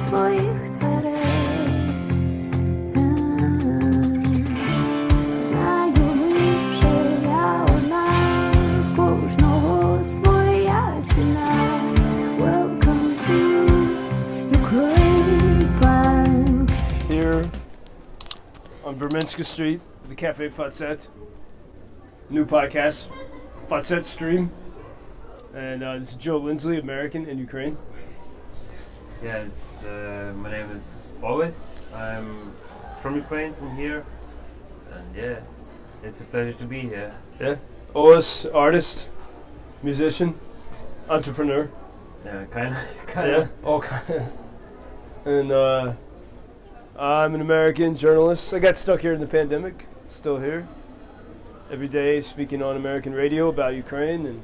твоїх дверей. Знаю лише я одна, кожного своя ціна. Welcome to Ukraine Bank. Here on Verminska Street, the Café Facet. New podcast, Facet Stream. And this is Joe Lindsley, American in Ukraine. Yes, my name is Oles. I'm from Ukraine, from here. And yeah, it's a pleasure to be here. Yeah. Oles, artist, musician, entrepreneur. Yeah, kind of. Yeah, all kind. And I'm an American journalist. I got stuck here in the pandemic. Still here. Every day speaking on American radio about Ukraine. And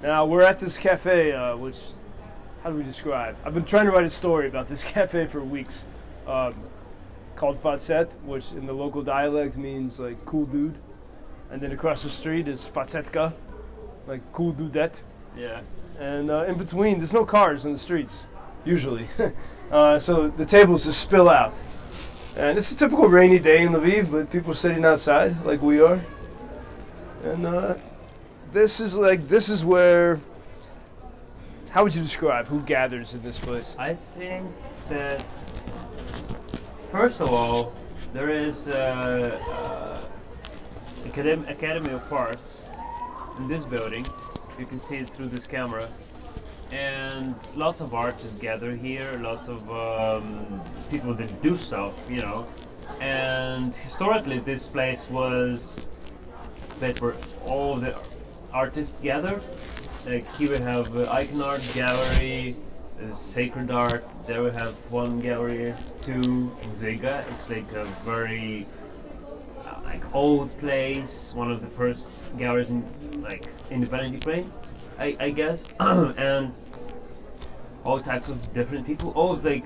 now we're at this cafe, which, how do we describe? I've been trying to write a story about this cafe for weeks, called Facet, which in the local dialect means like cool dude. And then across the street is Facetka, like cool dudette. Yeah. And in between, there's no cars in the streets, usually. So the tables just spill out. And it's a typical rainy day in Lviv, but people are sitting outside like we are. And this is where, how would you describe who gathers in this place? I think that, first of all, there is Academy of Arts in this building. You can see it through this camera. And lots of artists gather here, lots of people that do stuff, you know. And historically this place was a place where all the artists gather. Like here we have icon art gallery, sacred art. There we have one gallery too, Ziga. It's like a very like old place, one of the first galleries in like independent Ukraine, I guess. And all types of different people, all of like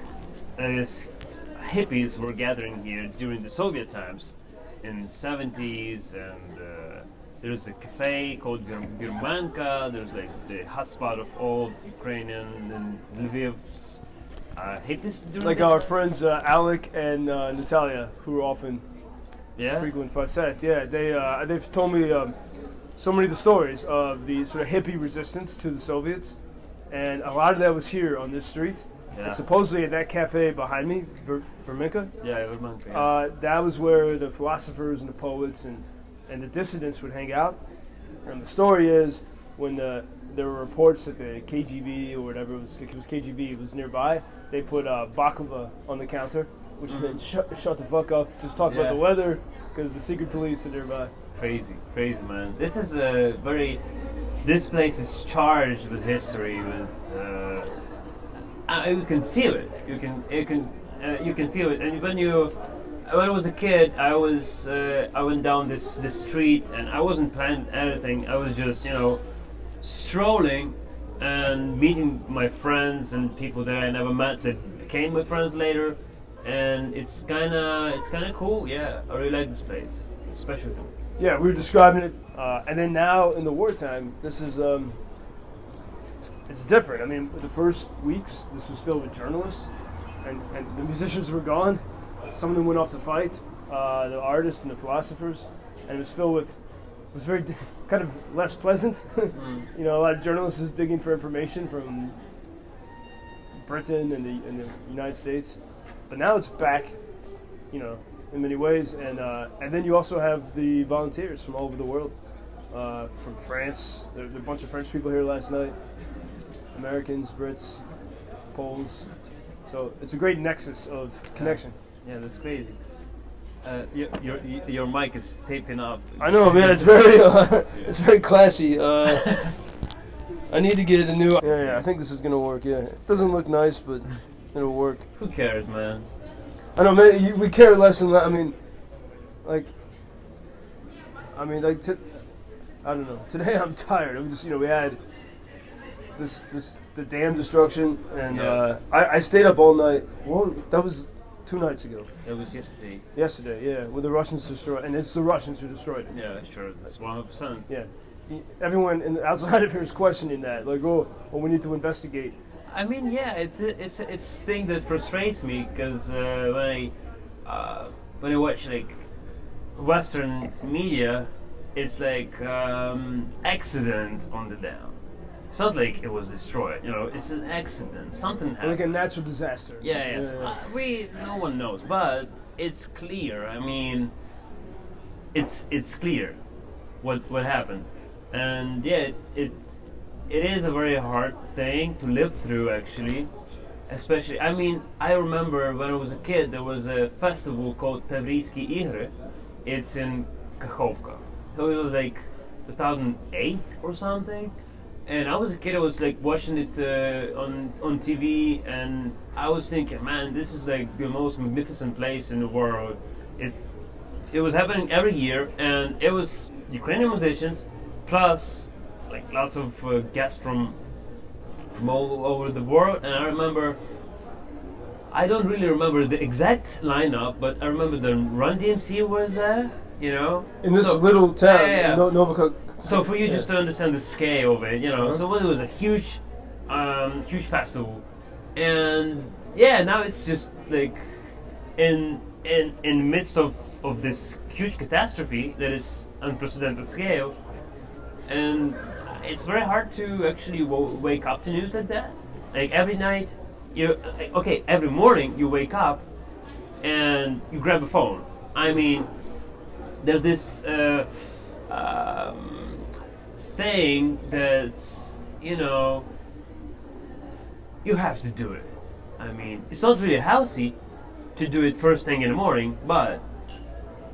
hippies were gathering here during the Soviet times in the 70s, and there's a cafe called Birmanka. There's like the hotspot of all of Ukrainian and Lviv's hippies during Like our friends Alec and Natalia, who are often yeah. frequent Facet. Yeah, they've told me so many of the stories of the sort of hippie resistance to the Soviets. And a lot of that was here on this street. Yeah. And supposedly at that cafe behind me, Verminka, Yeah, Birmanka. Yeah. that was where the philosophers and the poets and the dissidents would hang out. And the story is when there were reports that the KGB or whatever it was KGB was nearby, they put baklava on the counter, which meant shut the fuck up, just talk about the weather, because the secret police are nearby. Crazy man. This is a very. This place is charged with history. With you can feel it. You can feel it. And when I was a kid, I went down this street, and I wasn't planning anything. I was just strolling and meeting my friends and people that I never met that became my friends later. And it's kind of cool. Yeah, I really like this place. It's special to me. Yeah, we were describing it, and then now in the wartime, this is it's different. I mean, the first weeks, this was filled with journalists, and the musicians were gone. Some of them went off to fight, the artists and the philosophers, and it was filled with. It was very kind of less pleasant. A lot of journalists is digging for information from Britain and the United States, but now it's back, in many ways, and then you also have the volunteers from all over the world, from France. There were a bunch of French people here last night, Americans, Brits, Poles. So it's a great nexus of connection. Yeah, that's crazy. Your mic is taping up. I know, man. It's very classy. I need to get a new. Yeah. I think this is gonna work. Yeah, it doesn't look nice, but it'll work. Who cares, man? I know, man. We care less and less. I mean, I don't know. Today I'm tired. I'm just, we had the dam destruction, and I stayed up all night. Well, that was 2 nights ago. It was yesterday. Yesterday, yeah, when the Russians destroyed, and it's the Russians who destroyed it. Yeah, sure. That's 100%. Yeah. Everyone outside of here is questioning that. Like, we need to investigate. I mean, yeah, it's thing that frustrates me because when I watch like Western media, it's like accident on the dam. It's not like it was destroyed, you know. It's an accident. Something happened. Like a natural disaster. or Yeah, something. yeah. No one knows, but it's clear. I mean, it's clear what happened, and yeah, it is a very hard thing to live through, actually. Especially, I mean, I remember when I was a kid, there was a festival called Tavriski Igre. It's in Kakhovka. So it was like 2008 or something. And I was a kid, I was like watching it on TV, and I was thinking, man, this is like the most magnificent place in the world. It was happening every year, and it was Ukrainian musicians, plus like lots of guests from all over the world. And I don't really remember the exact lineup, but I remember the Run DMC was there, you know. In this little town, yeah. Novakok. So for you just to understand the scale of it, you know, Uh-huh. so it was a huge festival, and yeah, now it's just like in the midst of this huge catastrophe that is unprecedented scale, and it's very hard to actually wake up to news like that. Like every night, every morning you wake up and you grab a phone. I mean, there's this thing that's, you know, you have to do it. I mean, it's not really healthy to do it first thing in the morning, but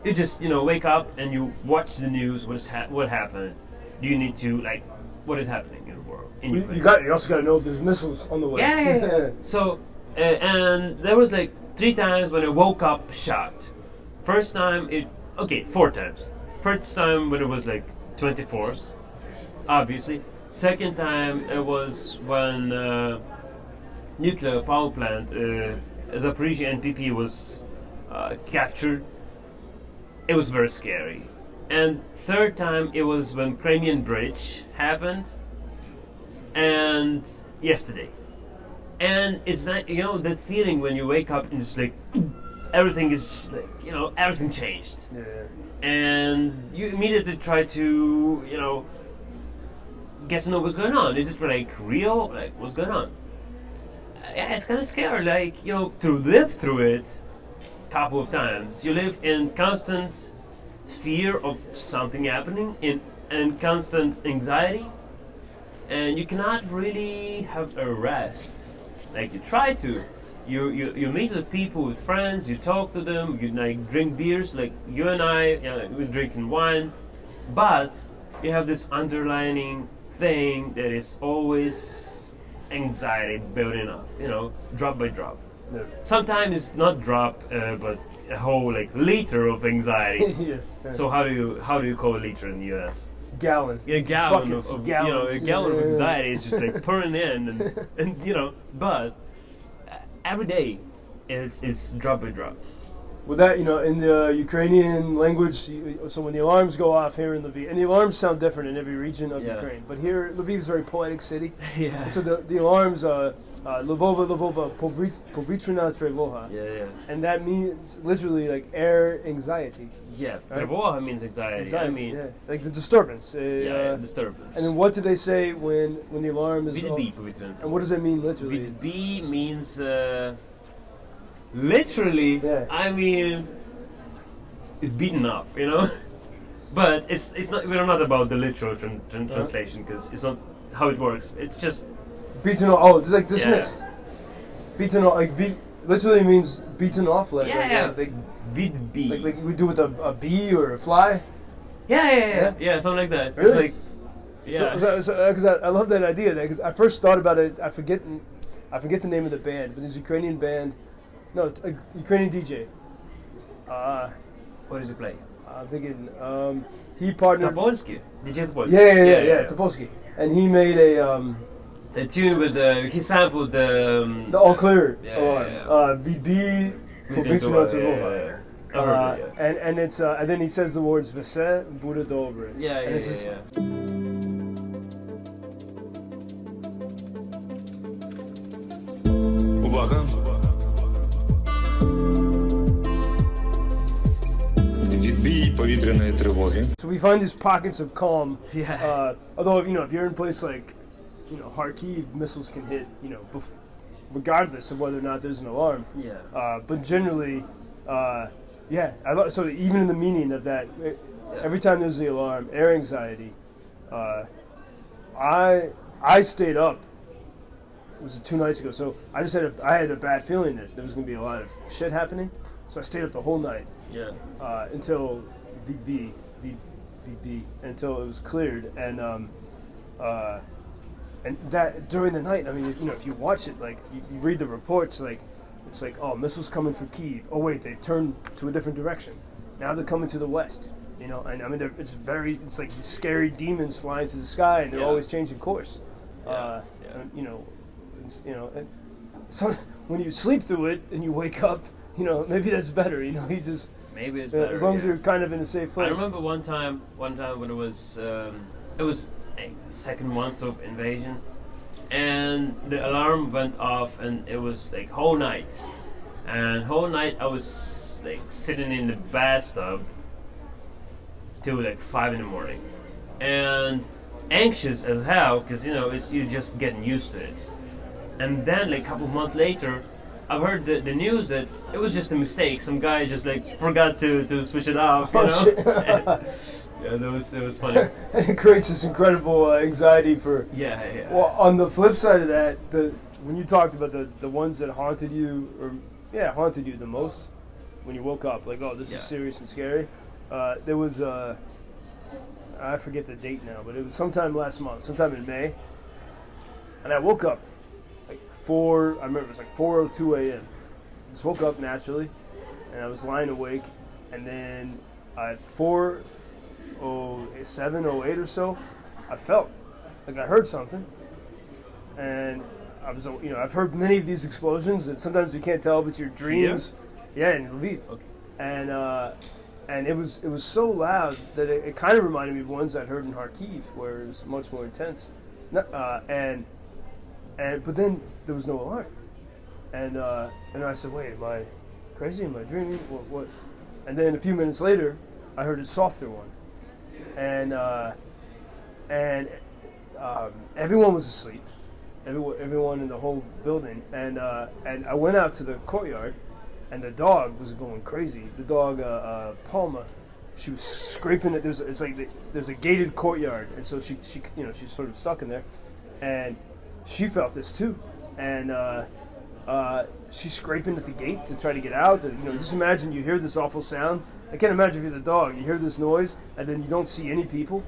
you just, you know, wake up and you watch the news. What happened? Do you need to, like, what is happening in the world? In Ukraine? You also got to know if there's missiles on the way. Yeah. So, and there was like 3 times when I woke up shocked. First time, 4 times. First time when it was like 24th, obviously. Second time it was when nuclear power plant, Zaporizhia NPP was captured. It was very scary. And third time it was when Crimean Bridge happened, and yesterday. And it's not, you know, that feeling when you wake up and it's like everything is like, you know, everything changed. Yeah. And you immediately try to, you know, get to know what's going on. Is it like real? Like, what's going on? Yeah, it's kind of scary. Like, you know, to live through it a couple of times. You live in constant fear of something happening, and constant anxiety, and you cannot really have a rest. Like, you try to. You meet with people, with friends, you talk to them, you like drink beers, like you and I, you know, we're drinking wine, but you have this underlining thing that is always anxiety building up, you know, drop by drop. Yeah. Sometimes it's not drop, but a whole like liter of anxiety. Yeah. So how do you call a liter in the US? Gallon. Yeah, a gallon Buckets, of gallons. you know, a gallon of Yeah. anxiety is just like pouring in, and you know, but every day it's drop by drop. Well, that, you know, in the Ukrainian language, so when the alarms go off here in Lviv, and the alarms sound different in every region of Yeah. Ukraine, but here Lviv is a very poetic city. Yeah. And so the alarms, Lvova, Lvova, Povitrina Trevoha, Yeah. and that means literally like air anxiety. Yeah. Right? Trevoha means anxiety. I mean, yeah, like the disturbance. disturbance. And then what do they say when the alarm is? VDB, Povitrina. And what does that mean literally? VDB means literally. Yeah. I mean, it's beaten up, you know. But it's not. We're not about the literal translation, because it's not how it works. It's just Beaten off. Oh, it's like dismissed. Beaten off. Like literally means beaten off. Like like VDB. like we do with a bee or a fly. Yeah, something like that. Really? It's like, yeah. So, because I love that idea. Because I first thought about it. I forget the name of the band, but there's a Ukrainian band. No, a Ukrainian DJ. What does it play? I'm thinking he partnered. Topolsky. DJ Topolsky. Yeah, Topolsky. And he made a tune with he sampled the All Clear Yeah, alarm. VB Povitrina Trevoha. I heard it, yeah. And it's and then he says the words Facet, Buddha Dobre. Yeah. And it's just, Увага. Відбій повітряної тривоги. So we find these pockets of calm. Yeah. Although if you're in a place like Kharkiv, missiles can hit regardless of whether or not there's an alarm. Yeah. But generally, so even in the meaning of that, every time there's the alarm, air anxiety. I stayed up. It was 2 nights ago, so I had a bad feeling that there was going to be a lot of shit happening. So I stayed up the whole night. Yeah. Until VB, until it was cleared, and that during the night, I mean, if you watch it, like you read the reports, like it's like, oh, missiles coming for Kyiv. Oh wait, they've turned to a different direction. Now they're coming to the west. And I mean, it's like these scary demons flying through the sky, and they're always changing course. And so when you sleep through it and you wake up, maybe that's better. You just. Maybe it's better. As long as you're kind of in a safe place. I remember one time when it was like the second month of invasion, and the alarm went off, and it was like whole night I was like sitting in the bathtub till like 5 in the morning, and anxious as hell because you're just getting used to it, and then like a couple of months later, I've heard the news that it was just a mistake. Some guy just like forgot to switch it off, Shit. That was funny. And it creates this incredible anxiety for. Yeah. Well, on the flip side of that, when you talked about the ones that haunted you the most when you woke up, like, oh, this is serious and scary. There was I forget the date now, but it was sometime last month, sometime in May, and I woke up. I remember it was like 4:02 a.m. Just woke up naturally, and I was lying awake, and then at 4:07, 08 or so, I felt like I heard something, and I was, I've heard many of these explosions, and sometimes you can't tell if it's your dreams. Yeah, in Lviv. Okay. And it was so loud that it kind of reminded me of ones I'd heard in Kharkiv, where it was much more intense, but then there was no alarm, and I said, wait, am I crazy? Am I dreaming? What? And then a few minutes later, I heard a softer one, and everyone was asleep, everyone in the whole building, and I went out to the courtyard, and the dog was going crazy. The dog, Palma, she was scraping it. There's a gated courtyard, and so she's sort of stuck in there, and she felt this too, and she's scraping at the gate to try to get out. And, just imagine you hear this awful sound. I can't imagine if you're the dog. You hear this noise, and then you don't see any people.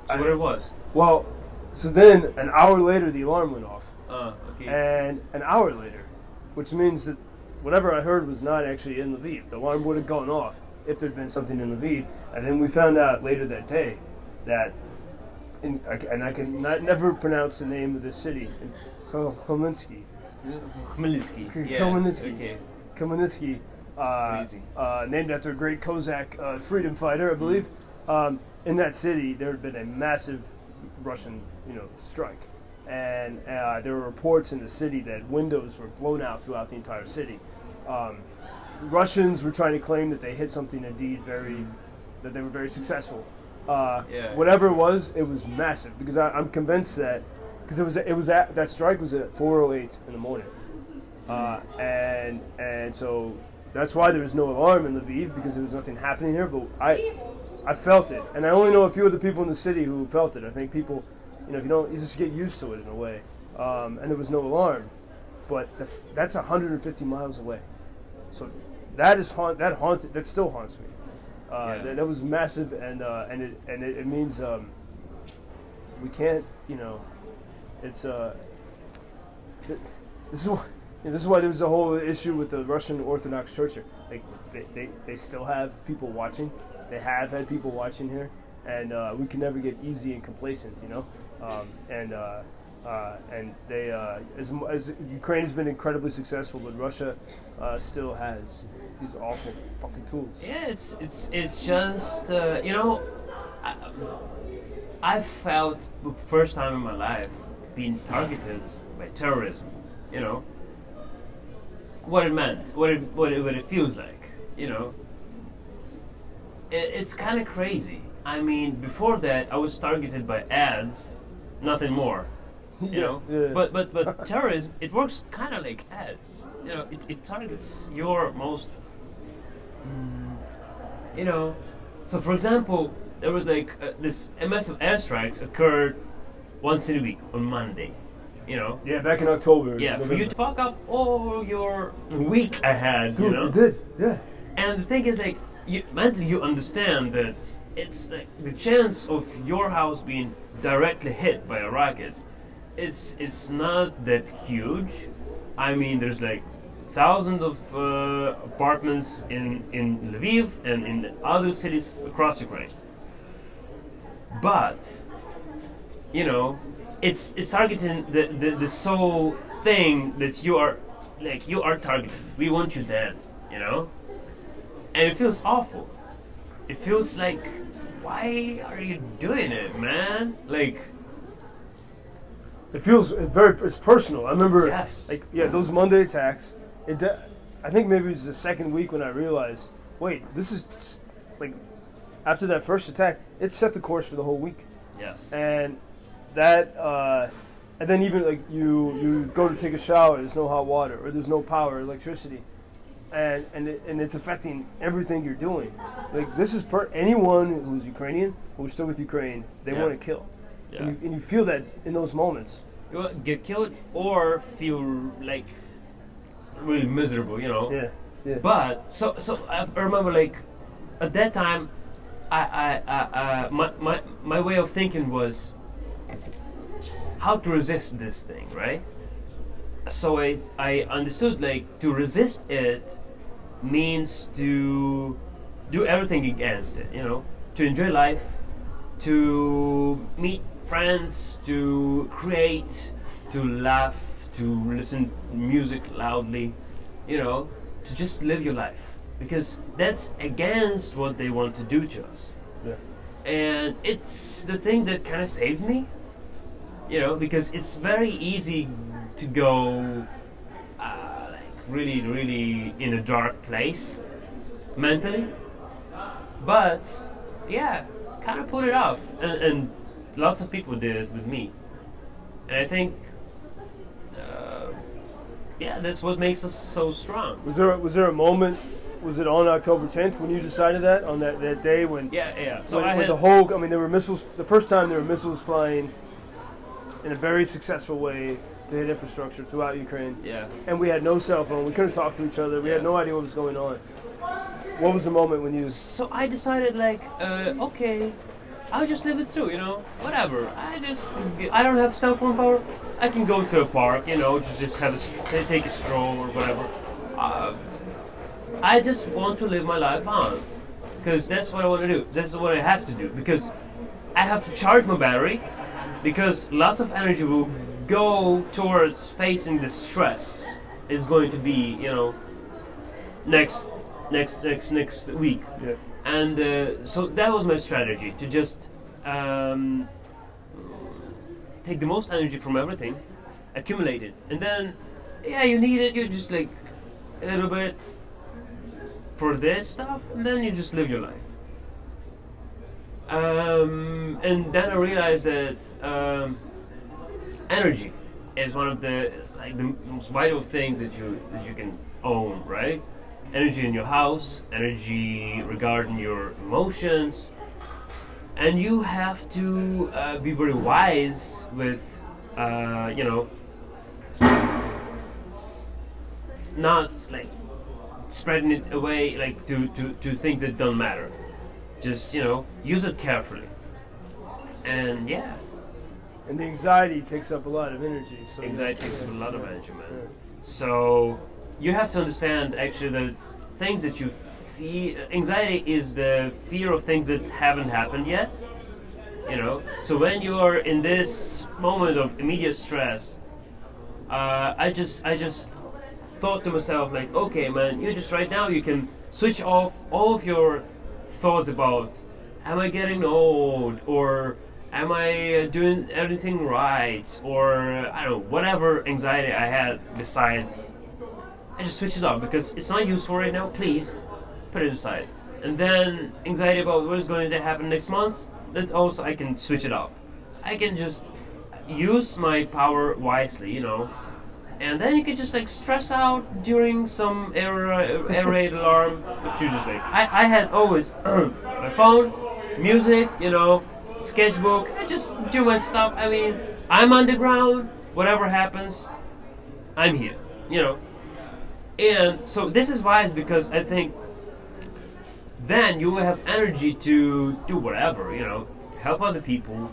So what it was? Well, so then an hour later the alarm went off. Okay. And an hour later, which means that whatever I heard was not actually in Lviv. The alarm would have gone off if there'd been something in Lviv. And then we found out later that day that. And I can never pronounce the name of this city. Khmelnytsky. Khmelnytsky. Named after a great Cossack freedom fighter, I believe. In that city, there had been a massive Russian, strike, and there were reports in the city that windows were blown out throughout the entire city. Russians were trying to claim that they hit something that they were very successful. Whatever it was massive, because I'm convinced that that strike was at 4:08 in the morning, and so that's why there was no alarm in Lviv, because there was nothing happening here. But I felt it, and I only know a few of the people in the city who felt it. I think people, you just get used to it in a way, and there was no alarm, but that's 150 miles away, so that still haunts me. That was massive, and it means we can't, it's this is why there's a whole issue with the Russian Orthodox Church here. Like they still have people watching. They have had people watching here, and we can never get easy and complacent, and they as Ukraine has been incredibly successful, but Russia still has these awful fucking tools. Yeah, it's just I felt the first time in my life being targeted by terrorism, what it meant, what it feels like, you know. It's kind of crazy. I mean, before that, I was targeted by ads, nothing more, you know. Yeah. But terrorism, it works kind of like ads. You know, it targets your most, you know. So, for example, there was like this massive airstrikes occurred once in a week on Monday, you know. Yeah, back in October. Yeah, November. for you to fuck up all your week ahead, Dude, you know. it did. Yeah. And the thing is, like, mentally you understand that it's like the chance of your house being directly hit by a rocket, it's not that huge. I mean, there's like thousands of apartments in Lviv and in other cities across Ukraine. But, you know, it's targeting the sole thing that you are targeted. We want you dead, you know? And it feels awful. It feels like, why are you doing it, man? Like, It feels it's personal. I remember, Yes. like, yeah, those Monday attacks. I think maybe it was the second week when I realized, wait, this is like, after that first attack, it set the course for the whole week. yes. And that, and then even like you go to take a shower, there's no hot water or there's no power, electricity, and it's affecting everything you're doing. Like, this is anyone who's Ukrainian, who's still with Ukraine, they Yeah. want to kill. Yeah. And you feel that in those moments. You will get killed or feel like really miserable, you know. Yeah, yeah. But so I remember, like, at that time, my way of thinking was how to resist this thing, right? So I understood, like, to resist it means to do everything against it, you know, to enjoy life, to meet friends, to create, to laugh, to listen to music loudly, you know, to just live your life, because that's against what they want to do to us. Yeah. And it's the thing that kind of saved me, you know, because it's very easy to go like really in a dark place mentally, but yeah, kind of put it off, and lots of people did it with me, and I think yeah, that's what makes us so strong. Was there a moment? Was it on October 10th when you decided that, on that day when? Yeah. So when, I when had the whole, I mean, there were missiles. The first time there were missiles flying in a very successful way to hit infrastructure throughout Ukraine. yeah. And we had no cell phone. We couldn't talk to each other. We had no idea what was going on. What was the moment when you? So I decided, like, okay, I'll just live it through, you know, whatever. I don't have cell phone power. I can go to a park, you know, just take a stroll or whatever. I just want to live my life on, because that's what I want to do. That's what I have to do, because I have to charge my battery, because lots of energy will go towards facing the stress is going to be, you know, next week. Yeah. And so that was my strategy, to just take the most energy from everything, accumulate it, and then, yeah, you need it, you just like a little bit for this stuff, and then you just live your life. And then I realized that energy is one of the most vital things that you can own, right? Energy in your house, energy regarding your emotions, and you have to be very wise with, you know, not like spreading it away, like to think that don't matter. Just, you know, use it carefully, and yeah. And the anxiety takes up a lot of energy. So Anxiety takes a lot of energy, man. So you have to understand actually that things that you feel, anxiety is the fear of things that haven't happened yet. You know, so when you are in this moment of immediate stress, I just thought to myself, like, okay, man, you just right now you can switch off all of your thoughts about, am I getting old, or am I doing everything right, or I don't know, whatever anxiety I had besides I just switch it off because it's not useful right now. Please put it aside. And then anxiety about what's going to happen next month. That's also I can switch it off. I can just use my power wisely, and then you can just like stress out during some air raid alarm. But you just like I had always my phone, music, sketchbook. I just do my stuff. I mean, I'm underground. Whatever happens, I'm here. And so this is wise because I think then you will have energy to do whatever. Help other people,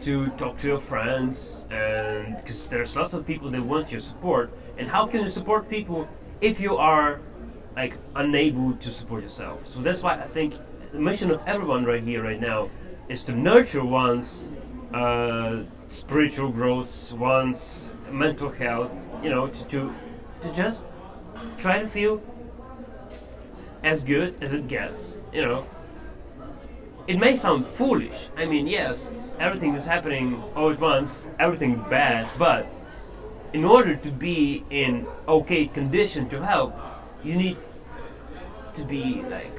to talk to your friends, and because there's lots of people that want your support. And how can you support people if you are like unable to support yourself? So that's why I think the mission of everyone right here, right now, is to nurture one's spiritual growth, one's mental health. To just try to feel as good as it gets. It may sound foolish. I mean, yes, everything is happening all at once, everything bad, but in order to be in okay condition to help, you need to be like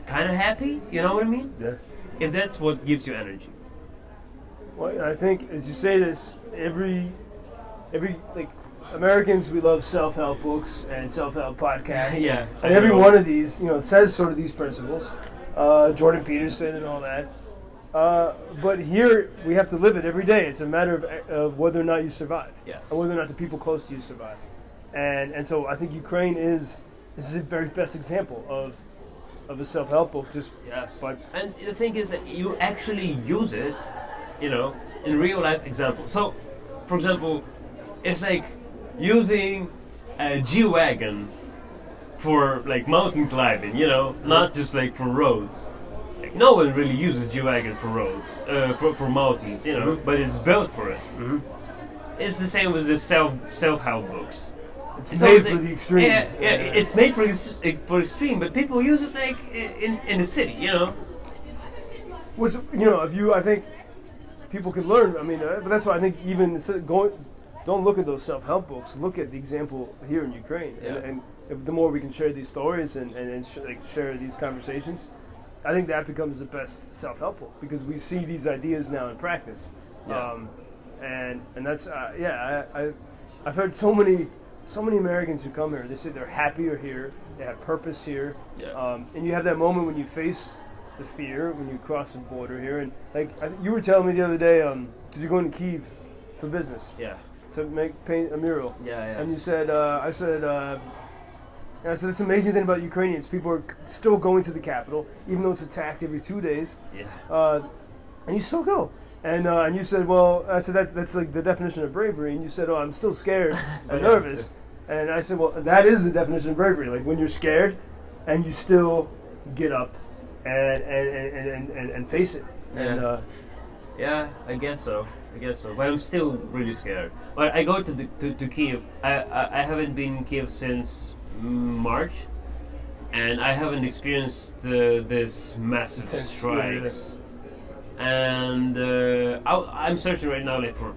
kind of happy, you know what I mean? Yeah. If that's what gives you energy. Well, I think as you say this, every like Americans, we love self-help books and self-help podcasts. Yeah. And every one of these, says sort of these principles. Jordan Peterson and all that. But here, we have to live it every day. It's a matter of whether or not you survive. Yes. And whether or not the people close to you survive. And so I think Ukraine is the very best example of a self-help book. Yes. But And the thing is that you actually use it, in real life examples. So, for example, it's like using a G-Wagon for like mountain climbing, not just like for roads. Like, no one really uses G-Wagon for roads, for mountains, but it's built for it. Mm-hmm. It's the same with the self-help books. it's made for the extreme. Yeah, it's made for extreme, but people use it like in the city, Which, I think people can learn. I mean, but that's why I think even instead of don't look at those self-help books. Look at the example here in Ukraine, Yeah. and if the more we can share these stories and share these conversations, I think that becomes the best self-help book because we see these ideas now in practice, Yeah. and that's I've heard so many Americans who come here. They say they're happier here, they have purpose here, Yeah. and you have that moment when you face the fear when you cross the border here, and like you were telling me the other day, because you're going to Kyiv for business. Yeah. To paint a mural. Yeah. And you said, I said, it's amazing thing about Ukrainians. People are still going to the capital, even though it's attacked every 2 days. Yeah. And you still go. And you said, well, I said that's like the definition of bravery. And you said, oh, I'm still scared and nervous. And I said, well, that is the definition of bravery. Like when you're scared, and you still get up and face it. Yeah. And Yeah, I guess so. But I'm still really scared. But I go to Kyiv. I haven't been in Kyiv since March, and I haven't experienced this massive Intense, strikes. And I'm searching right now like for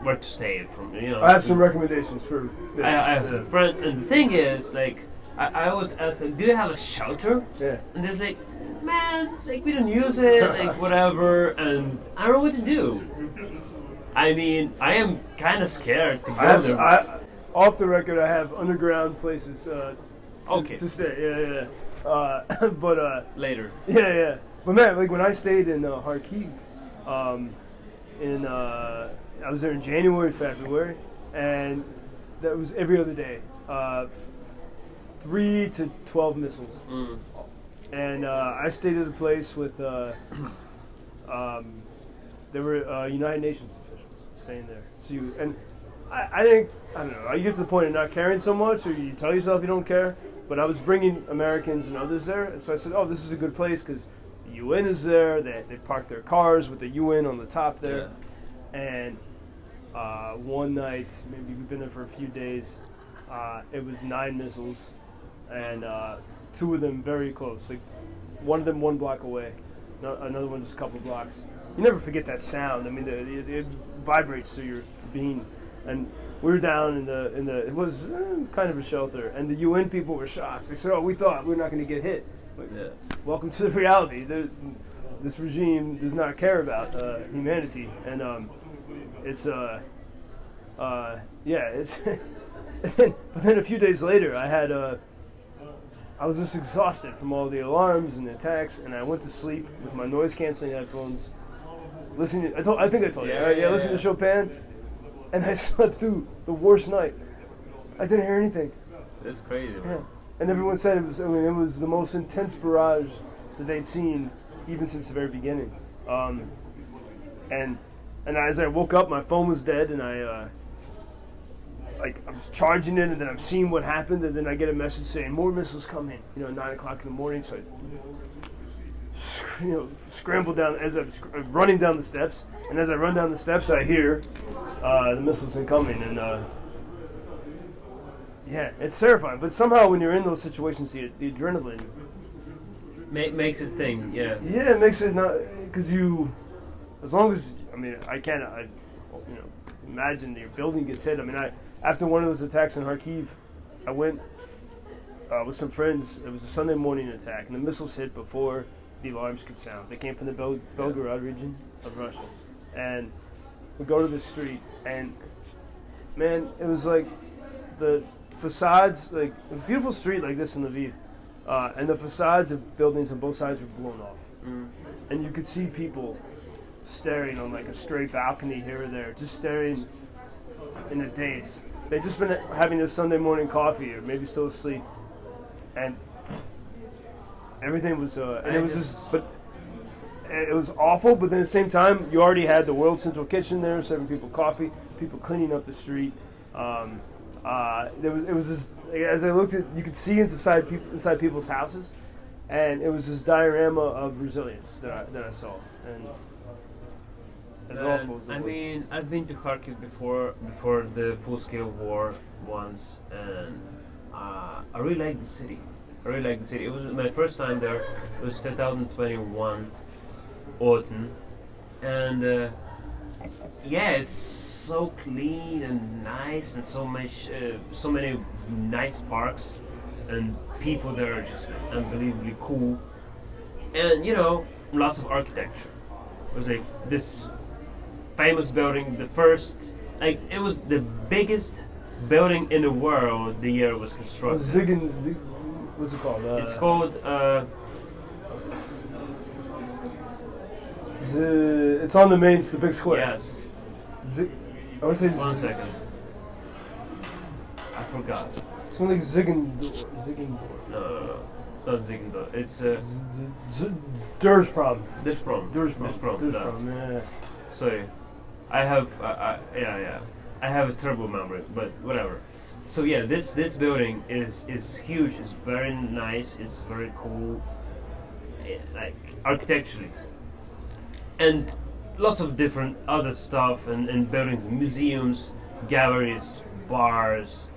where to stay from. I have some recommendations for. I have some friends, and the thing is, like, I always ask them, do you have a shelter? Yeah. And they're like, man, like we don't use it, like whatever, and I don't know what to do. I mean, I am kind of scared to go there. Off the record, I have underground places to stay. Yeah. But Later. Yeah. But man, like when I stayed in Kharkiv, I was there in January, February, and that was every other day. 3 to 12 missiles. Mm. And I stayed at a place with there were United Nations officials staying there. So I think, I don't know, you get to the point of not caring so much, or you tell yourself you don't care, but I was bringing Americans and others there, and so I said, oh, this is a good place because the UN is there, they park their cars with the UN on the top there, and one night, maybe we've been there for a few days, it was 9 missiles, and 2 of them very close, like one of them 1 block away, another one just a couple blocks. You never forget that sound. I mean, it vibrates through your being. And we were down in the it was kind of a shelter, and the UN people were shocked. They said, "Oh, we thought we were not going to get hit." Like, Yeah. welcome to the reality. This regime does not care about humanity, and it's it's. But then a few days later, I was just exhausted from all the alarms and the attacks, and I went to sleep with my noise canceling headphones, listening. I think I told you, right? Yeah, listening to Chopin, and I slept through the worst night. I didn't hear anything. That's crazy, man. Yeah. And everyone said it was. I mean, it was the most intense barrage that they'd seen, even since the very beginning. And as I woke up, my phone was dead, and I was charging it, and then I'm seeing what happened, and then I get a message saying more missiles coming. 9 o'clock in the morning. So I, scramble down as I'm running down the steps, and as I run down the steps, I hear the missiles incoming, and it's terrifying. But somehow, when you're in those situations, the adrenaline Makes it thing, yeah. Yeah, it makes it not because as long as I imagine your building gets hit. After one of those attacks in Kharkiv, I went with some friends. It was a Sunday morning attack, and the missiles hit before the alarms could sound. They came from the Belgorod region of Russia, and we go to the street, and man, it was like the facades, like a beautiful street like this in Lviv. And the facades of buildings on both sides were blown off. And you could see people staring on like a stray balcony here or there, just staring in a daze. They'd just been having their Sunday morning coffee or maybe still asleep. And everything was, and it was just, but it was awful, but then at the same time, you already had the World Central Kitchen there, serving people coffee, people cleaning up the street. It was just, as I looked at, you could see inside people's houses, and it was this diorama of resilience that I saw, and as awful as it was. I've been to Kharkiv before the full-scale war once, and I really like the city. It was my first time there. It was 2021 autumn, and it's so clean and nice, and so many nice parks, and people there are just unbelievably cool, and lots of architecture. It was like this famous building, the first, it was the biggest building in the world the year it was constructed. What's it called? It's called. It's on the main. It's the big square. Yes. I want to say. 1 second. I forgot. Something like Ziegendorf. No. It's not Ziegendorf. It's Dersprom. Dersprom. Yeah. Sorry. I have. I have a terrible memory, but whatever. So yeah, this building is huge. It's very nice. It's very cool, like architecturally, and lots of different other stuff and buildings, museums, galleries, bars,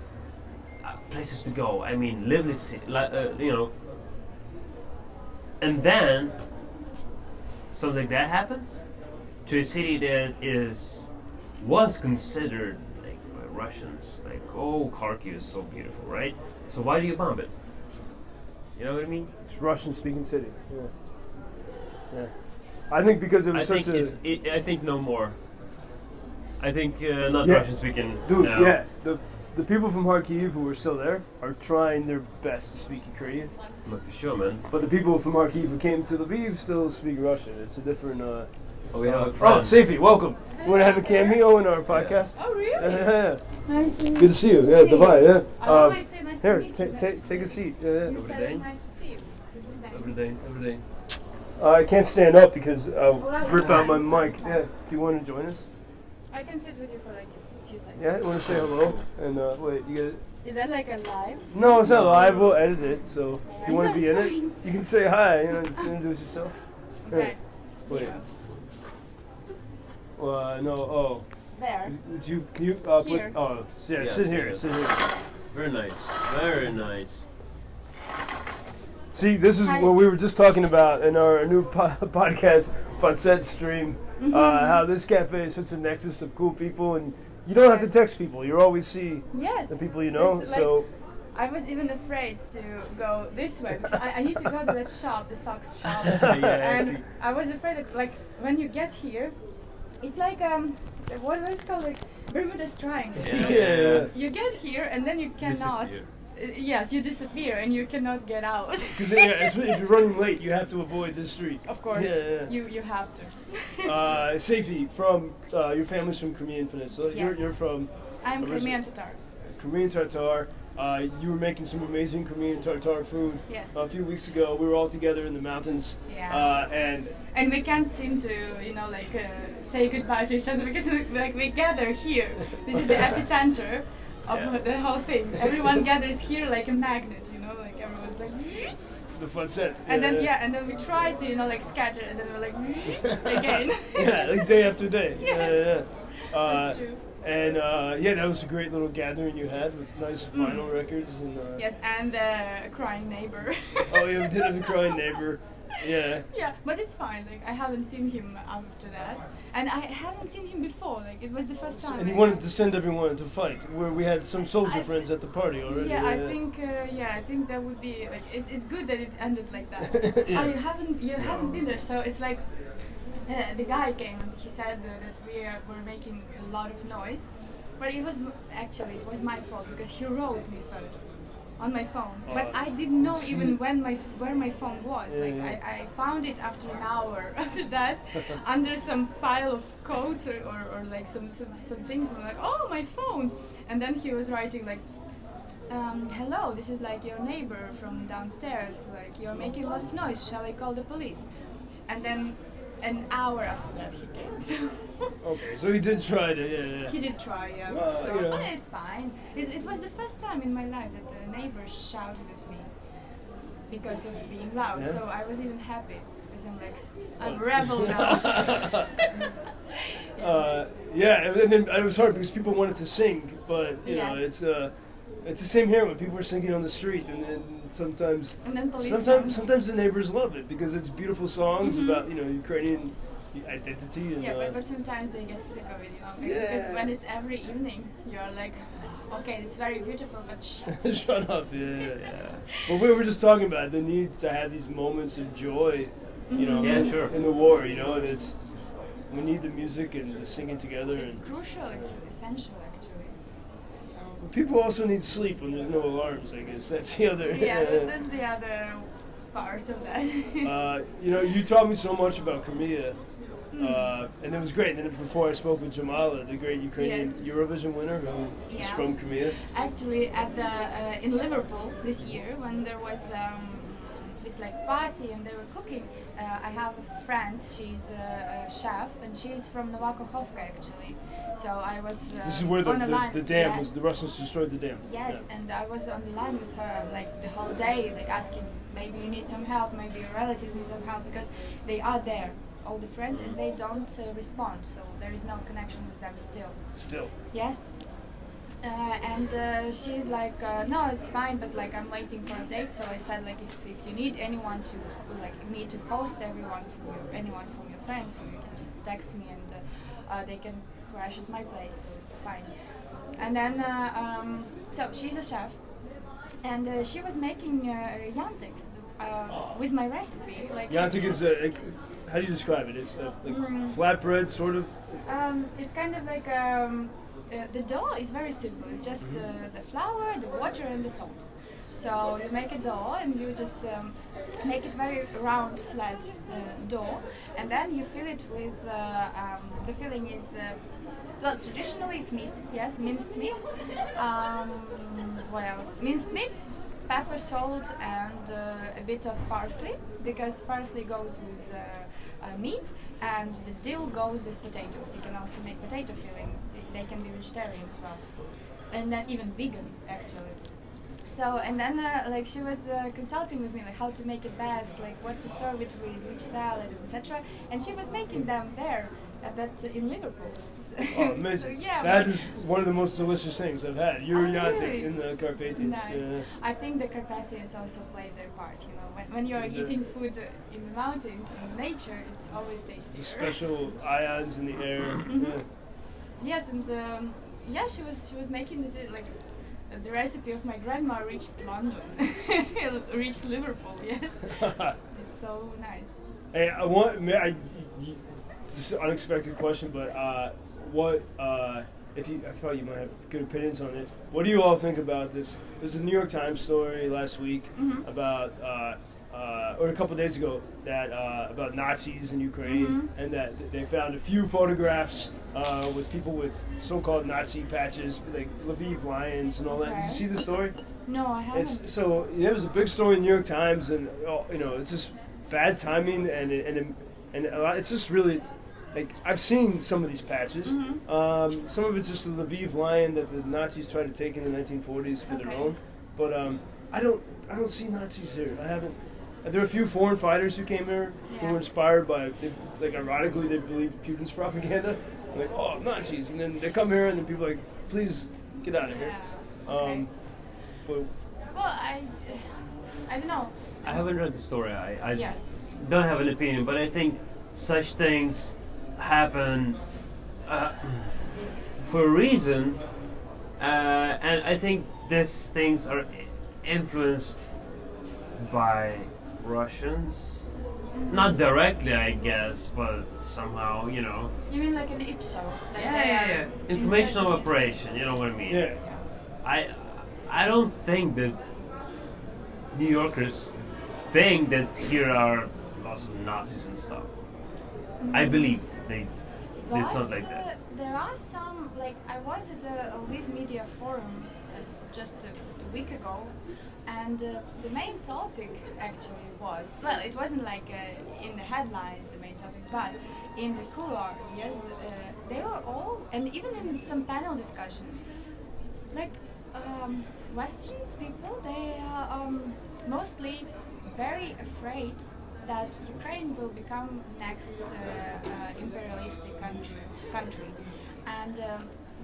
places to go. Lively city, And then something like that happens to a city that was considered by Russians, Kharkiv is so beautiful, right? So why do you bomb it? You know what I mean? It's a Russian-speaking city. Yeah. I think because it was I think no more. I think not Russian-speaking. Dude, now. yeah. The people from Kharkiv who are still there are trying their best to speak Ukrainian. Not for sure, man. But the people from Kharkiv who came to Lviv still speak Russian. It's a different. We have a friend. Safiye, welcome. You want to have a cameo in our podcast? Oh, really? Yeah. Nice to meet Good to see you. Yeah, Dubai. Yeah. I always say nice Here, to meet you. take a seat. Yeah. It's very nice to see you. Every day. I can't stand up because I'll rip out my mic. Yeah. Do you want to join us? I can sit with you for like a few seconds. Yeah. You want to say hello? And wait, you get it? Is that like a live? No, it's not live. We'll edit it. So if you want to be in That's it, fine. you can say hi. Just introduce yourself. Okay. Wait. No. Oh. There. Can you Here. put? Oh, yeah. Yes, Sit here. yes. Sit here. Very nice. See, this is Hi. what we were just talking about in our new podcast, Facet stream. How this cafe is such a nexus of cool people, and you don't have to text people. You always see Yes. the people you know. It's So I was even afraid to go this way because I need to go to that shop, the socks shop. Yeah, I see. And I was afraid that like when you get here, it's like what is it called, like Bermuda's Triangle. yeah. You get here and then you cannot. Yes, you disappear and you cannot get out. Because if you're running late, you have to avoid this street. Of course, Yeah. you have to. Safiye, from your family's from Crimean Peninsula. Yes. You're from I'm Original- Crimean Tatar. Crimean Tartar. You were making some amazing Crimean Tartar food Yes. a few weeks ago. We were all together in the mountains. Yeah. And And we can't seem to, say goodbye to each other because like we gather here. This is the epicenter of the whole thing. Everyone gathers here like a magnet, like everyone's like. the Facet. And then we try to scatter, and then we're like again. Yeah, like day after day. Yes. Yeah. That's true. And that was a great little gathering you had with nice vinyl records and. Yes, and the crying neighbor. Oh yeah, we did have a crying neighbor. Yeah. Yeah, but it's fine. Like I haven't seen him after that, and I hadn't seen him before. Like it was the first time. And he wanted to send everyone to fight. Where we had some soldier friends at the party already. Yeah, I think that would be like it's good that it ended like that. Yeah. Oh, you haven't been there, so it's like the guy came and he said that we were making a lot of noise, but it was my fault because he wrote me first on my phone, but I didn't know even where my phone was. I found it after an hour after that under some pile of coats or like some things, and I'm like, oh, my phone. And then he was writing like, hello, this is like your neighbor from downstairs, like you're making a lot of noise, shall I call the police? And then an hour after that he came. So Okay, so he did try to, yeah. he did try, yeah. Well, So you know. but it's fine. It was the first time in my life that the neighbors shouted at me because of being loud. Yeah? So I was even happy because I'm like, I'm a rebel now. And then it was hard because people wanted to sing, but you know, Yes. it's the same here when people are singing on the street, and then sometimes And then police sometimes the neighbors love it because it's beautiful songs about Ukrainian identity and but sometimes they get sick of it, Yeah. because when it's every evening, you're like, okay, it's very beautiful, but shut. shut up, yeah. Well, we were just talking about the need to have these moments of joy, Yeah, sure. in the war, and it's we need the music and the singing together. It's And crucial. It's essential, actually. So. people also need sleep when there's no alarms. I guess that's the other. Yeah, that's the other part of that. You taught me so much about Crimea, and it was great. And then before I spoke with Jamala, the great Ukrainian Yes. Eurovision winner who is Yeah. from Crimea. Actually, at the in Liverpool this year, when there was this like party and they were cooking, I have a friend. She's a chef, and she's from Novakhovka actually. So I was This is where on the line. the dam Yes. was. The Russians destroyed the dam. Yes, Yeah. and I was on the line with her like the whole day, like asking, maybe you need some help, maybe your relatives need some help, because they are there, all the friends, and they don't respond, so there is no connection with them still. Still. Yes. And she's like, no, it's fine, but like I'm waiting for a date. So I said, like, if you need anyone to like me to host anyone from your friends, so you can just text me and they can crash at my place, so it's fine. And then so she's a chef, and she was making yantiks with my recipe. Like Yantik is how do you describe it? It's like flatbread, sort of. It's kind of like the dough is very simple. It's just the flour, the water, and the salt. So you make a dough and you just make it very round, flat dough, and then you fill it with the filling is well, traditionally it's meat. Yes, minced meat. What else? Minced meat, pepper, salt, and a bit of parsley, because parsley goes with meat, and the dill goes with potatoes. You can also make potato filling. They can be vegetarian as well, and then even vegan actually. So, and then like she was consulting with me like how to make it best, like what to serve it with, which salad, etc. And she was making them there at that in Liverpool. Oh, amazing! So, yeah, that but- is one of the most delicious things I've had. Your Oh, Yantik really? in the Carpathians. Nice. I think the Carpathians also play their part. When you're eating food in the mountains, in nature, it's always The tastier. special ions in the air. Yes, and yeah, she was making this like the recipe of my grandma reached London, reached Liverpool. Yes, it's so nice. Hey, this is an unexpected question, but what I thought you might have good opinions on it. What do you all think about this? There's a New York Times story last week about, or a couple days ago, that about Nazis in Ukraine, and that they found a few photographs with people with so-called Nazi patches, like Lviv lions and all that. Did you see the story? No, I haven't. So it was a big story in the New York Times, and it's just bad timing, and a lot. It's just really. Like, I've seen some of these patches. Some of it's just the Lviv lion that the Nazis tried to take in the 1940s for their own. But I don't see Nazis here. I haven't. There are a few foreign fighters who came here who were inspired by, like, ironically, they believed Putin's propaganda. Like, oh, Nazis, and then they come here, and then people are like, please get out of here. Okay. But Well, I don't know. I haven't read the story. I Yes. don't have an opinion, but I think such things happen for a reason, and I think these things are influenced by Russians, not directly, I guess, but somehow, You mean like an IPSO? Like yeah. Informational operation. You know what I mean? yeah. I don't think that New Yorkers think that here are lots of Nazis and stuff. I believe it's not like that. There are some, like, I was at the Lviv Media Forum just a week ago, and the main topic actually was, well, it wasn't like in the headlines the main topic, but in the couloirs, yes, they were all, and even in some panel discussions, like, Western people, they are mostly very afraid that Ukraine will become next imperialistic country, and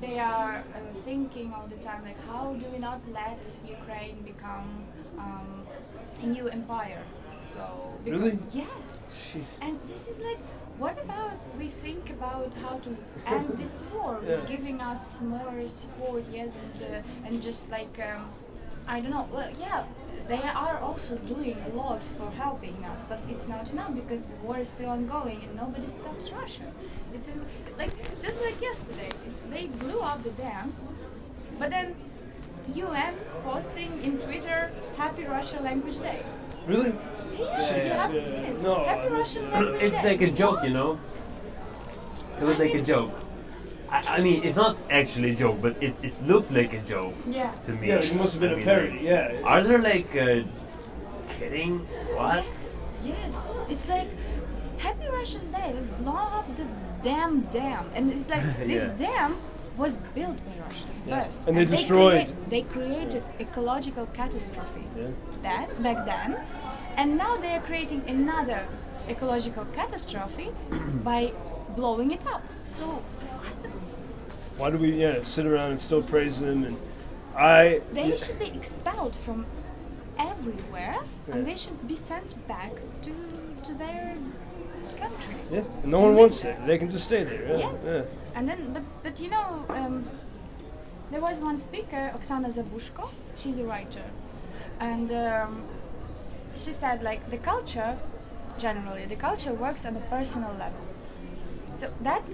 they are thinking all the time, like, how do we not let Ukraine become a new empire? So Really? Yes. Jeez. And this is like, what about we think about how to end this war with giving us more support, yes, and just like I don't know. Well, yeah, they are also doing a lot for helping us, but it's not enough because the war is still ongoing and nobody stops Russia. It's just like yesterday, they blew up the dam, but then UN posting in Twitter, "Happy Russian Language Day." Really? Yes, you haven't seen it. No, Happy Russian Language It's Day. like a joke, What? It was like a joke. I mean, it's not actually a joke, but it looked like a joke Yeah. to me. Yeah, it must have been I a mean, parody. Yeah. Are there like kidding? What? Yes. It's like Happy Russia's Day. Let's blow up the dam, and it's like this Yeah. dam was built by Russians first, And they destroyed. They created ecological catastrophe Yeah. back then, and now they are creating another ecological catastrophe by blowing it up. So Why do we sit around and still praise them? And they should be expelled from everywhere, and they should be sent back to their country. Yeah, and no one wants it. They can just stay there. Yeah. Yes. Yeah. And then, but you know, there was one speaker, Oksana Zabushko. She's a writer, and she said, like, the culture works on a personal level. So that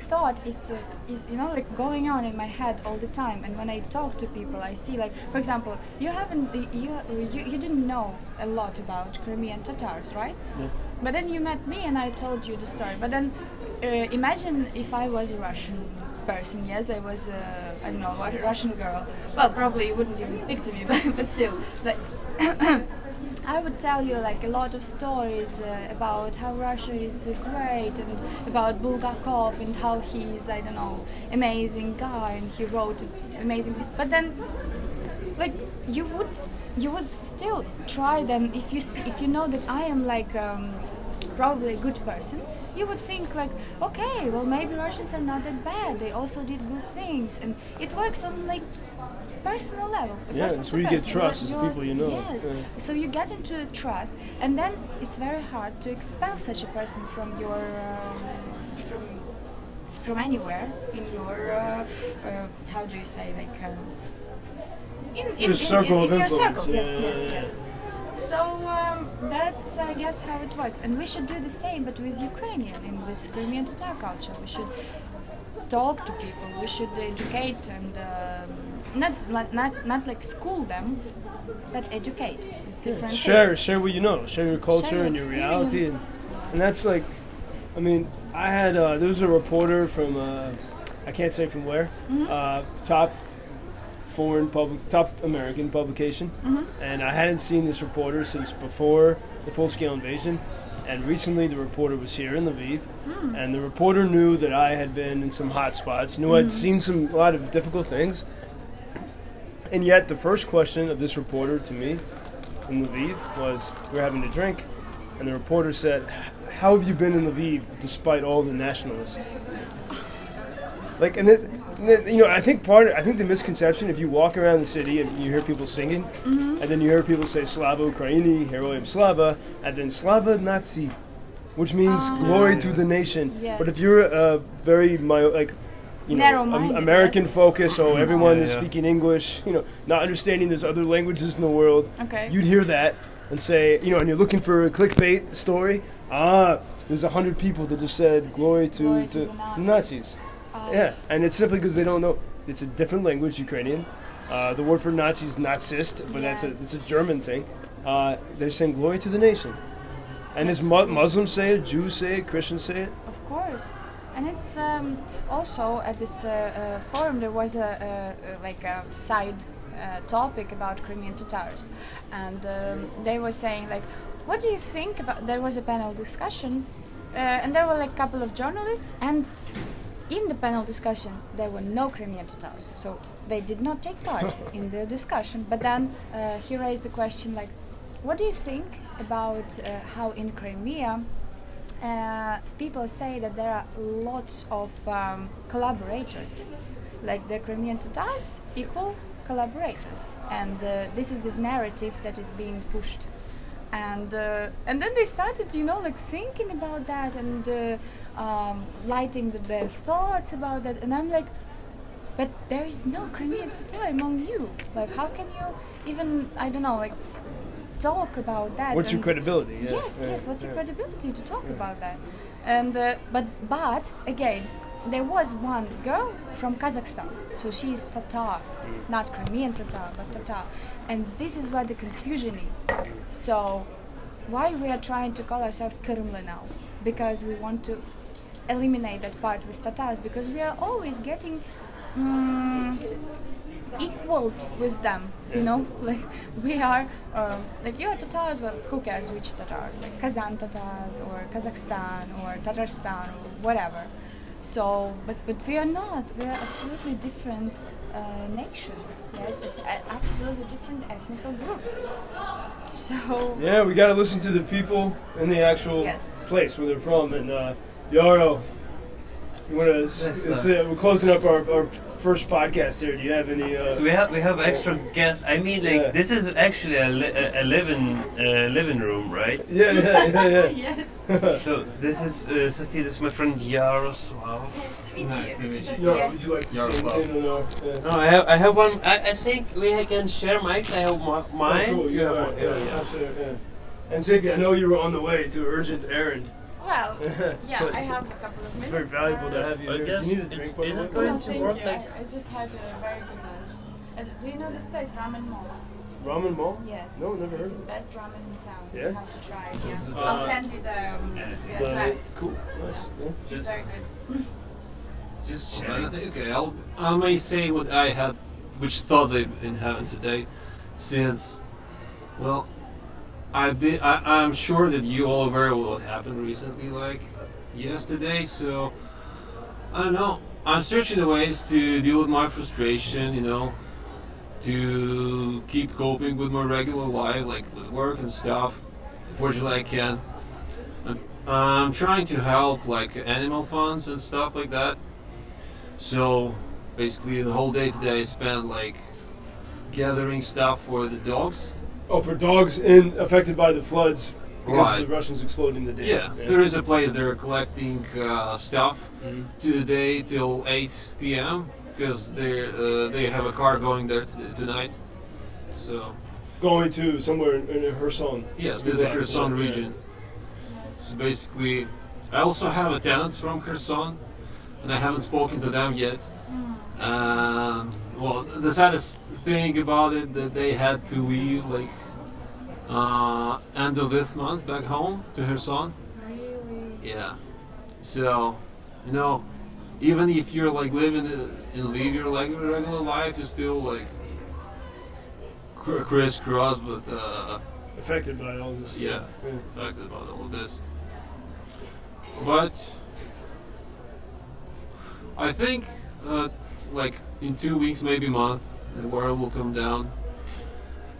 thought is like going on in my head all the time. And when I talk to people, I see, like, for example, you didn't know a lot about Crimean Tatars, right? Yeah. But then you met me and I told you the story. But then imagine if I was a Russian person. Yes, I was I don't know, a Russian girl. Well, probably you wouldn't even speak to me, but still, like. I would tell you like a lot of stories about how Russia is great, and about Bulgakov and how he's, I don't know, amazing guy and he wrote amazing piece. But then, like, you would still try then if you know that I am like probably a good person. You would think like, okay, well maybe Russians are not that bad. They also did good things, and it works on like personal level. That's where you get trust as people you know. Yes. Yeah. So you get into trust, and then it's very hard to expel such a person from your from anywhere in your how do you say, like Your circle of in your influence. circle. Yes, Yeah, yes, yeah, yes. So that's, I guess, how it works, and we should do the same, but with Ukrainian and with Crimean Tatar culture. We should talk to people. We should educate and not like school them, but educate with different things. Share what you know. Share your culture Share your and your reality, experience. and that's like, I mean, I had there was a reporter from I can't say from where, top American publication, and I hadn't seen this reporter since before the full-scale invasion, and recently the reporter was here in Lviv, and the reporter knew that I had been in some hot spots, knew I'd seen a lot of difficult things, and yet the first question of this reporter to me in Lviv was, we were having a drink, and the reporter said, "How have you been in Lviv despite all the nationalists?" Like, and you know, I think the misconception, if you walk around the city and you hear people singing, and then you hear people say Slava Ukraini, Heroyam Slava, and then Slava Nazi, which means glory to the nation. Yes. But if you're very Narrow-minded, American yes. focus, so everyone is Yeah. speaking English, not understanding there's other languages in the world, Okay. you'd hear that and say, and you're looking for a clickbait story, there's 100 people that just said glory to the the Nazis. Nazis. Yeah, and it's simply because they don't know. It's a different language, Ukrainian. The word for Nazi is Narzisst, but Yes. it's a German thing. They're saying glory to the nation. And as Muslims say it, Jews say it, Christians say it. Of course, and it's also at this forum there was a side topic about Crimean Tatars, and they were saying like, what do you think about? There was a panel discussion, and there were like a couple of journalists, and in the panel discussion there were no Crimean Tatars, so they did not take part in the discussion. But then he raised the question like, what do you think about how in Crimea people say that there are lots of collaborators, like the Crimean Tatars equal collaborators, and this narrative that is being pushed, and then they started thinking about that and lighting their thoughts about that, and I'm like, but there is no Crimean Tatar among you, like how can you even, I don't know, like talk about that? What's your credibility? Yeah. Yes, Yeah. yes. What's your credibility to talk about that? And but again, there was one girl from Kazakhstan, so she's Tatar, not Crimean Tatar, but Tatar, and this is where the confusion is. So why we are trying to call ourselves Kremlin now? Because we want to eliminate that part with Tatars, because we are always getting equaled with them, like we are like you are Tatars, well, who cares which Tatar, like Kazan Tatars or Kazakhstan or Tatarstan or whatever. So but we are not, we are absolutely different nation, yes, it's absolutely different ethnical group. So Yeah, we got to listen to the people in the actual Yes. place where they're from. And Yaro, you want to? We're closing up our first podcast here. Do you have any? So we have extra guests. I mean, like Yeah. this is actually a living room, right? Yeah. yes. So this is Safiye. This is my friend Yaroslav. Nice to meet Nice you. to meet you. Yaro, would you like to say Yaroslav. anything? Or no? Yeah. No, I have one. I think we can share mics. I have mine. Oh, cool. You Yeah, have right, one. yeah, Yeah. yeah. And Safiye, I know you were on the way to urgent errand. Well, yeah, But I have a couple of minutes. It's very valuable to have you I here. guess Do you need a drink, by the is way? it going No, to thank work you. like? I just had a very good lunch. Do you know this place, Ramen Mall? Ramen Mall? Yes. No, never It's heard the of it. best ramen in town. Yeah? You have to try it. Yeah. I'll send you the address. Cool. Nice. Yeah. It's very good. Just Well, chat. I think, okay, I may say what I had, which thoughts I've been having today, since, well, I'm sure that you all are aware of what happened recently, like yesterday. So I don't know. I'm searching the ways to deal with my frustration, to keep coping with my regular life, like with work and stuff. Fortunately, I can. I'm trying to help like animal funds and stuff like that. So basically, the whole day today I spent like gathering stuff for the dogs. Oh, for dogs affected by the floods Because Right. of the Russians exploding the dam. Yeah, there is a place they're collecting stuff Mhm. today till 8 p.m. because they have a car going there tonight. So Going to somewhere in Kherson. yes, to the Kherson region. So basically, I also have a tenants from Kherson, and I haven't spoken to them yet. Well, the saddest thing about it that they had to leave like end of this month back home to Kherson. Really? Yeah. So, you know, even if you're like living in Lviv your like regular life, you're still like crisscross with Affected by all this. yeah, affected about all of this. But I think like in 2 weeks, maybe a month, the war will come down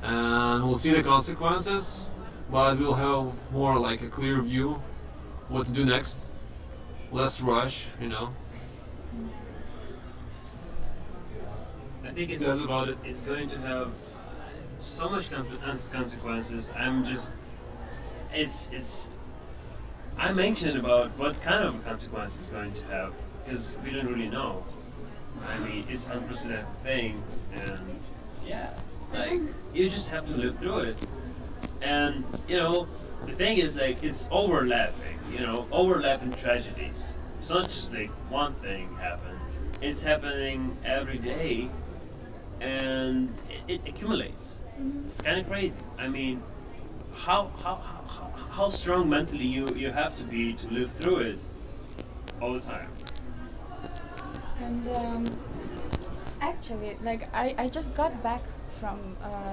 and we'll see the consequences, but we'll have more like a clear view what to do next. Less rush, you know. I think That's about it. it's going to have so much consequences. I'm anxious about what kind of consequences it's going to have because we don't really know. I mean, it's an unprecedented thing, and yeah, like you just have to live through it. And you know, the thing is like it's overlapping. You know, overlapping tragedies. It's not just like one thing happen. It's happening every day, and it accumulates. It's kind of crazy. I mean, how strong mentally you have to be to live through it all the time. And actually, like I just got back from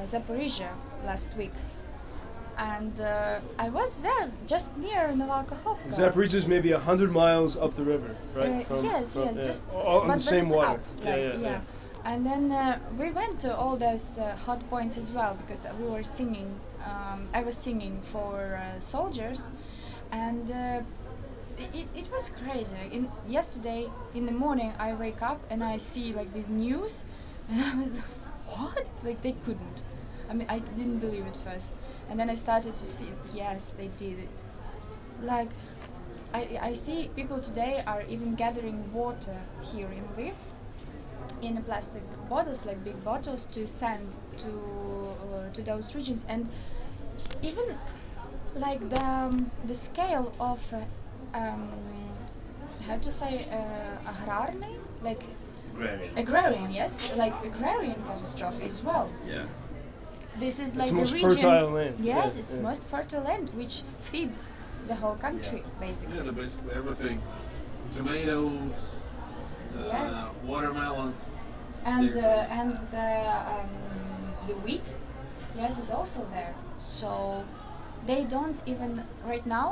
Zaporizhia last week, and I was there just near Novakhovka. Zaporizhia is maybe 100 miles up the river, right? Yes, just on but the same it's water. up, like, And then we went to all those hot points as well because we were singing. I was singing for soldiers, and it was crazy. Yesterday in the morning, I wake up and I see like this news, and I was like, what? Like they couldn't. I mean, I didn't believe it first, and then I started to see. Yes, they did it. Like I see people today are even gathering water here in Lviv in plastic bottles, like big bottles, to send to those regions, and even like the scale of how to say agrarny, like agrarian, yes, like agrarian catastrophe as well. Yeah. This is It's like the the most region. fertile land. Yes, Yeah, it's yeah. most fertile land, which feeds the whole country basically. Yeah, basically everything. Tomatoes, Yes. watermelons. And There and the wheat, yes, is also there. So they don't even right now.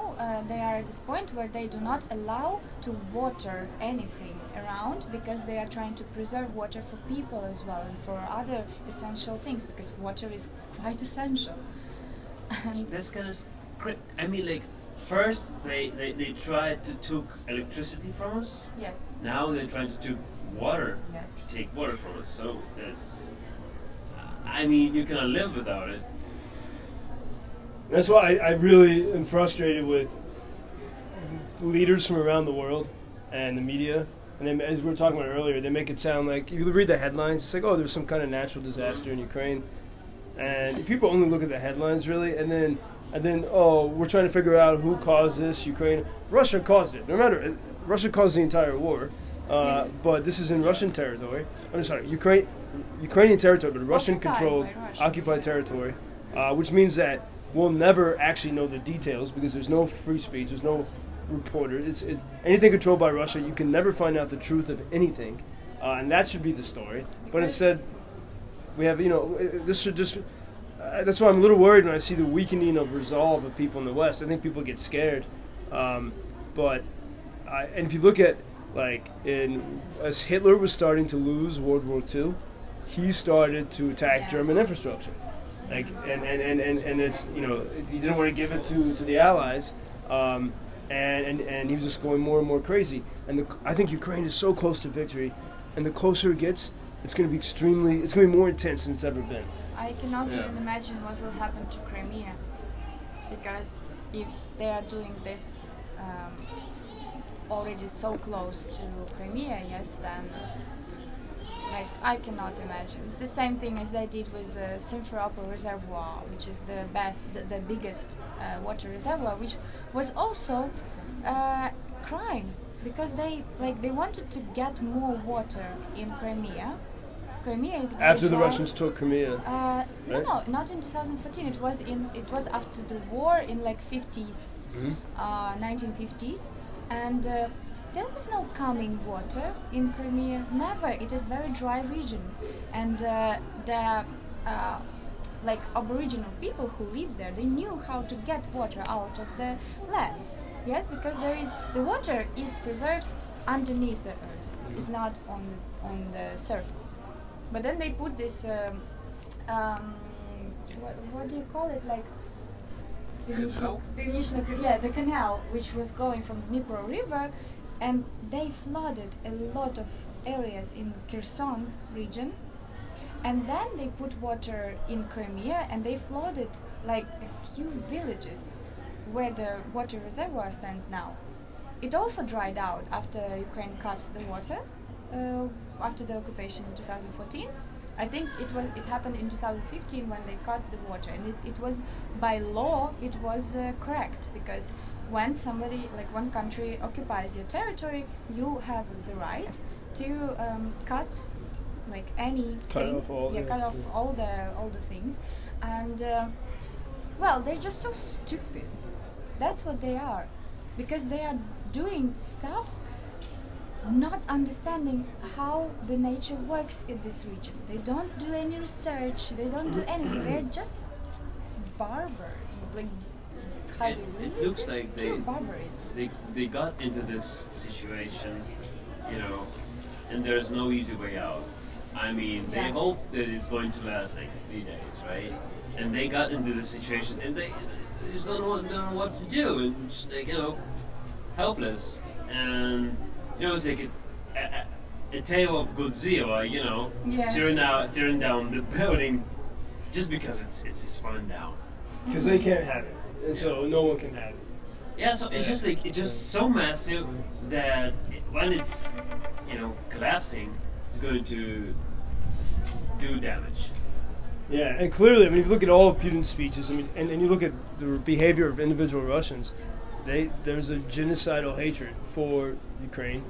They are at this point where they do not allow to water anything around because they are trying to preserve water for people as well and for other essential things because water is quite essential. And That's kind of I mean, like first they tried to took electricity from us. yes, Now they're trying to take water. yes. Take water from us. So it's. I mean, you cannot live without it. That's why I really am frustrated with leaders from around the world and the media. And then, as we were talking about earlier, they make it sound like, if you read the headlines, it's like, oh, there's some kind of natural disaster in Ukraine. And if people only look at the headlines, really, and then oh, we're trying to figure out who caused this, Ukraine. Russia caused it. No matter, Russia caused the entire war. Yes. But this is in Russian territory. I'm sorry, Ukrainian territory, but Russian-controlled, by Russia. occupied territory, which means that we'll never actually know the details because there's no free speech, there's no reporter. It's anything controlled by Russia. You can never find out the truth of anything, and that should be the story. But Because- instead, we have this should just. That's why I'm a little worried when I see the weakening of resolve of people in the West. I think people get scared, but and if you look at as Hitler was starting to lose World War II, he started to attack Yes. German infrastructure, and it's he didn't want to give it to the Allies, and he was just going more and more crazy. And I think Ukraine is so close to victory, and the closer it gets, it's going to be more intense than it's ever been. I cannot Yeah. even imagine what will happen to Crimea. because if they are doing this already so close to Crimea, yes, then like I cannot imagine. It's the same thing as they did with Simferopol Reservoir, which is the biggest water reservoir, which was also crime because they wanted to get more water in Crimea. Crimea is very After the dry. Russians took Crimea. No, not in 2014. It was after the war in like 50s, 1950s, and there was no coming water in Crimea. Never. It is very dry region, and the like Aboriginal people who lived there, they knew how to get water out of the land. Yes, because the water is preserved underneath the earth. It's not on the surface. But then they put this what do you call it, like the canal, which was going from Dnipro River, and they flooded a lot of areas in Kherson region, and then they put water in Crimea, and they flooded like a few villages where the water reservoir stands now. It also dried out after Ukraine cut the water after the occupation in 2014. I think it happened in 2015 when they cut the water, and it was by law it was correct, because when somebody, like one country, occupies your territory, you have the right to cut like anything, cut off all the things, and well, they're just so stupid. That's what they are, because they are doing stuff not understanding how the nature works in this region. They don't do any research, they don't do anything, they're just barbar. Like, It looks like pure barbarism. they got into this situation, you know, and there's no easy way out. I mean, they hope that it's going to last like 3 days, right? And they got into this situation, and they just don't know what to do, and just, like, you know, helpless. And you know, it's like a tale of Godzilla, you know, tearing down the building just because it's falling down. Because they can't have it, and so no one can have it. Yeah, so it's just like, it's just so massive that when it's, you know, collapsing, it's going to do damage. Yeah, and clearly, I mean, if you look at all of Putin's speeches, I mean, and you look at the behavior of individual Russians, there's a genocidal hatred for Ukraine,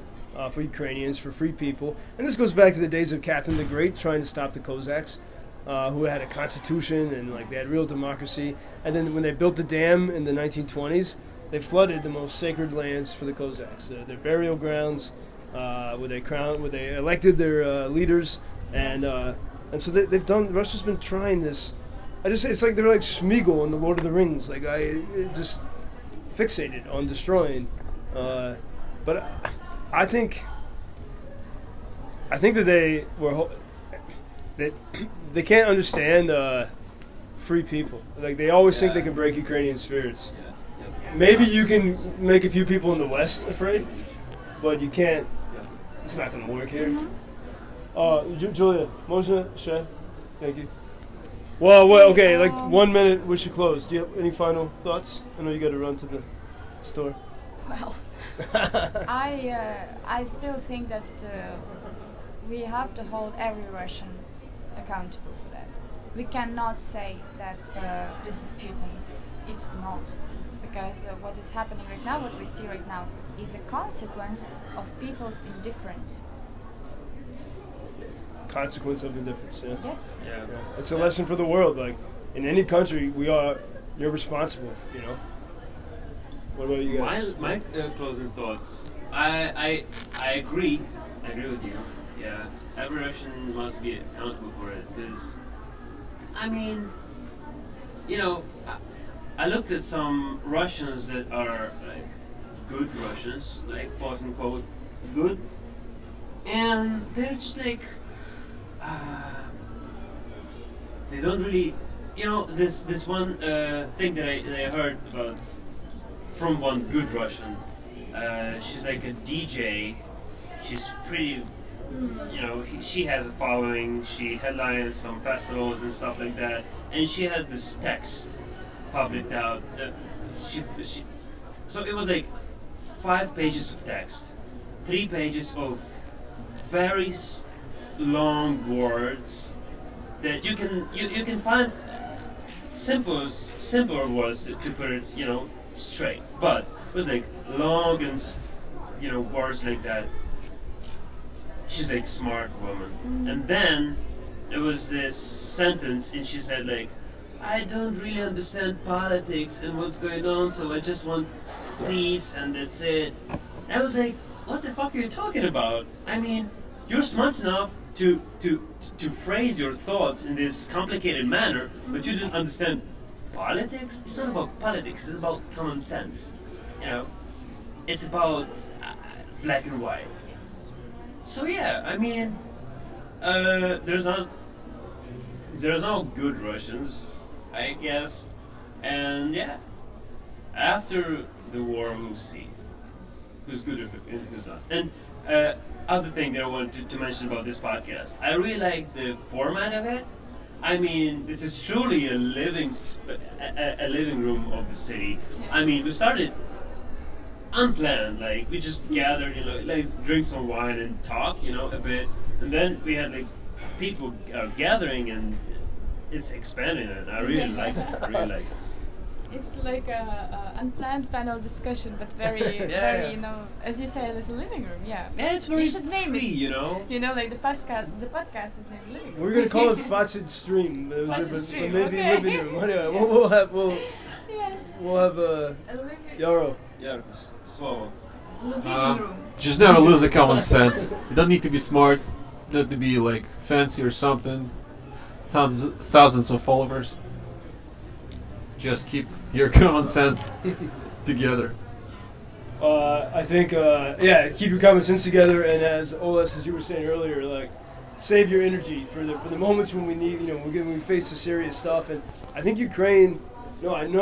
for Ukrainians, for free people. And this goes back to the days of Catherine the Great trying to stop the Cossacks, who had a constitution and like they had real democracy. And then when they built the dam in the 1920s, they flooded the most sacred lands for the Cossacks, their burial grounds, where they elected their leaders, and so they've done. Russia's been trying this. I just say it's like they're like Smeagol in the Lord of the Rings. Like just fixated on destroying, but I think that they were that they can't understand free people. Like they always think they can break Ukrainian spirits. Maybe you can make a few people in the West afraid, but you can't. It's not going to work here. Julia, можно ще? Thank you. Well, okay, like 1 minute, we should close. Do you have any final thoughts? I know you got to run to the store. Well, I still think that we have to hold every Russian accountable for that. We cannot say that this is Putin. It's not. Because what is happening right now, what we see right now, is a consequence of people's indifference. Consequence of indifference, yeah. Yes. Yeah. It's a lesson for the world. Like, in any country, you're responsible, you know. What about you guys? My closing thoughts. I agree. I agree with you. Yeah. Every Russian must be accountable for it. Because, I mean, you know, I looked at some Russians that are like good Russians, like quote unquote good, and they're just like they don't really, you know, this one thing that I heard about from one good Russian. She's like a DJ. She's pretty, you know, she has a following. She headlines some festivals and stuff like that, and she had this text published out. So it was like 5 pages of text, 3 pages of very long words that you can find simpler words to put it, straight. But it was like long and words like that. She's like smart woman. And then there was this sentence, and she said like, I don't really understand politics and what's going on, so I just want peace and that's it. And I was like, what the fuck are you talking about? I mean, you're smart enough to phrase your thoughts in this complicated manner, but you didn't understand politics? It's not about politics, it's about common sense. It's about black and white. So yeah, I mean, there's no good Russians, I guess, and yeah, after the war we'll see who's good and who's not. And other thing that I wanted to mention about this podcast, I really like the format of it. I mean, this is truly a living room of the city. I mean, we started unplanned, like we just gathered, like drink some wine and talk, a bit, and then we had like people gathering, and it's expanding, and I really like it. I really like it. It's like a unplanned panel discussion, but very, very, as you say, it's a living room. Yeah. Yeah, it's very you should name free, it. Like the podcast is named Living Room. We're gonna call it Facet Stream. Facet Stream, Maybe okay. living room. Anyway, we'll have Yes. Yaro. Yeah, swallow. Living room. Just never lose the common sense. You don't need to be smart, you don't have to be like fancy or something. Thousands of followers. Just keep your common sense together. I think, keep your common sense together, and as Oles, as you were saying earlier, like, save your energy for the moments when we need, when we face the serious stuff. And I think Ukraine, I know